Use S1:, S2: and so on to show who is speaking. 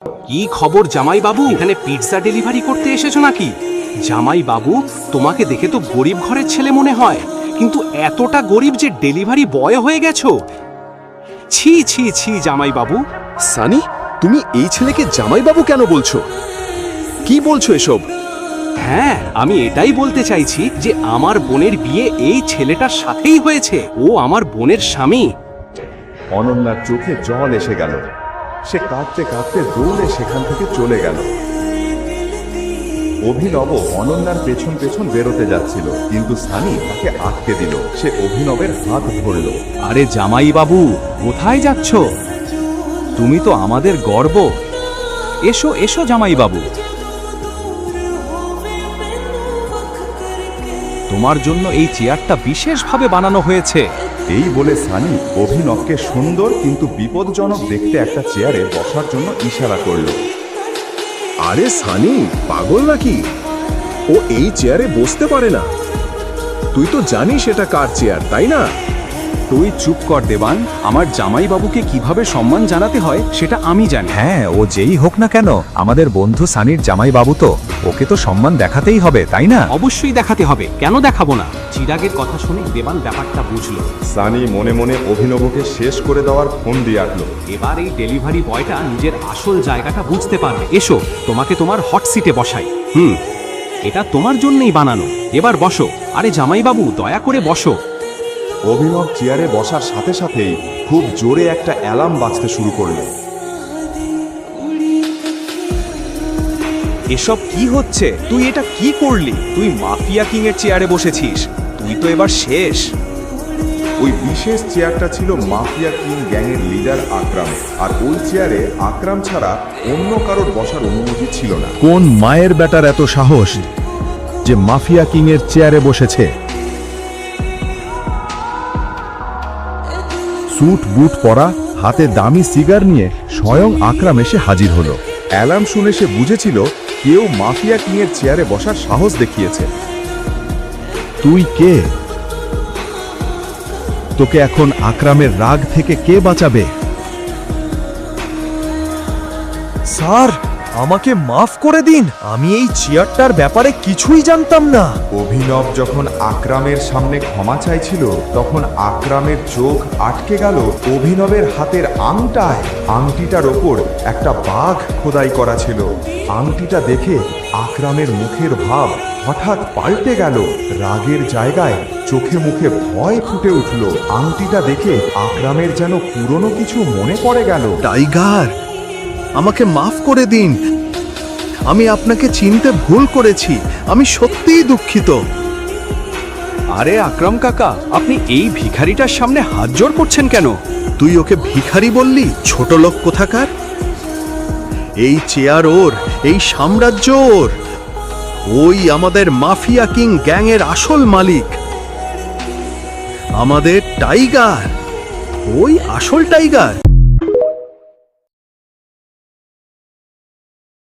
S1: কি খবর জামাই বাবু? এখানে পিৎজা ডেলিভারি করতে এসেছো নাকি? জামাই বাবু, তোমাকে দেখে তো গরিব ঘরের ছেলে মনে হয়, কিন্তু এতটা গরিব যে ডেলিভারি বয় হয়ে গেছো। ছি ছি ছি জামাই বাবু।
S2: সানি, তুমি এই ছেলেকে জামাইবাবু কেন বলছো? কি বলছো এসব?
S1: হ্যাঁ, আমি এটাই বলতে চাইছি যে আমার বোনের বিয়ে এই ছেলেটার সাথেই হয়েছে। ও আমার বোনের স্বামী।
S3: অনন্যার চোখে জল এসে গেল। সে কাঁদতে কাঁদতে দৌড়ে সেখান থেকে চলে গেল। অভিনব অনন্যার পেছন পেছন বেরোতে যাচ্ছিল, কিন্তু সানি তাকে আটকে দিল। সে অভিনবের হাত ধরল।
S4: আরে জামাই বাবু, কোথায় যাচ্ছ? তুমি তো আমাদের গর্ব। এসো এসো জামাই বাবু, তোমার জন্য এই চেয়ারটা বিশেষভাবে বানানো হয়েছে।
S3: এই বলে সানি অভিনবকে সুন্দর কিন্তু বিপজ্জনক দেখতে একটা চেয়ারে বসার জন্য ইশারা করল।
S2: আরে সানি, পাগল নাকি? ও এই চেয়ারে বসতে পারে না। তুই তো জানিস এটা কার চেয়ার, তাই না?
S4: তুই চুপ কর দেবান। আমার জামাই বাবুকে কিভাবে সম্মান জানাতে হয় সেটা আমি জানি।
S5: হ্যাঁ, ও যেই হোক না কেন আমাদের বন্ধু সানির জামাই বাবু, তো ওকে তো সম্মান দেখাতেই হবে, তাই না?
S1: অবশ্যই দেখাতে হবে, কেন দেখাবো না? চিরাগের কথা শুনে দেবান ব্যাপারটা বুঝলো।
S3: সানি মনে মনে অভিনবকে শেষ করে দেওয়ার ফোন দিয়ে আঁটল।
S1: এবার এই ডেলিভারি বয়টা নিজের আসল জায়গাটা বুঝতে পারবে। এসো, তোমাকে তোমার হট সিটে বসাই। এটা তোমার জন্যই বানানো। এবার বসো। আরে জামাই বাবু, দয়া করে বসো।
S3: অভিনব চেয়ারে বসার সাথে সাথেই খুব জোরে একটা অ্যালার্ম বাজতে শুরু করলো।
S4: এসব কি হচ্ছে? তুই এটা কি করলি? তুই মাফিয়া কিং এর চেয়ারে বসেছিস। তুই তো এবার শেষ।
S3: ওই বিশেষ চেয়ারটা ছিল মাফিয়া কিং গ্যাংয়ের লিডার আকরাম, আর ওই চেয়ারে আকরাম ছাড়া অন্য কারোর বসার অনুমতি ছিল না।
S5: কোন মায়ের বেটার এত সাহস যে মাফিয়া কিং এর চেয়ারে বসেছে? স্যুট বুট পরা, হাতে দামি সিগার নিয়ে স্বয়ং আকরাম এসে হাজির হলো।
S3: অ্যালার্ম শুনে সে বুঝেছিল কেউ মাফিয়া কিং এর চেয়ারে বসার সাহস দেখিয়েছে।
S5: তুই কে? তোকে এখন আকরামের রাগ থেকে কে বাঁচাবে?
S6: স্যার, আমাকে মাফ করে দিন। আমি এই চেয়ারটার ব্যাপারে কিছুই জানতাম না।
S3: অভিনব যখন আকরামের সামনে ক্ষমা চাইছিল, তখন আকরামের চোখ আটকে গেল অভিনবের হাতের আংটায়। আংটিটার ওপর একটা বাঘ খোদাই করা ছিল। আংটিটা দেখে আকরামের মুখের ভাব হঠাৎ পাল্টে গেল। রাগের জায়গায় চোখে মুখে ভয় ফুটে উঠল। আংটিটা দেখে আকরামের যেন পুরনো কিছু মনে পড়ে গেল।
S5: টাইগার, আমাকে মাফ করে দিন। আমি আপনাকে চিনতে ভুল করেছি। আমি সত্যিই দুঃখিত।
S4: আরে আকরাম কাকা, আপনি এই ভিখারিটার সামনে হাত জোড় করছেন কেন?
S5: তুই ওকে ভিখারি বললি? ছোট লোক কোথাকার। এই চেয়ার ওর, এই সাম্রাজ্য ওর। ওই আমাদের মাফিয়া কিং গ্যাংয়ের আসল মালিক, আমাদের টাইগার। ওই আসল টাইগার।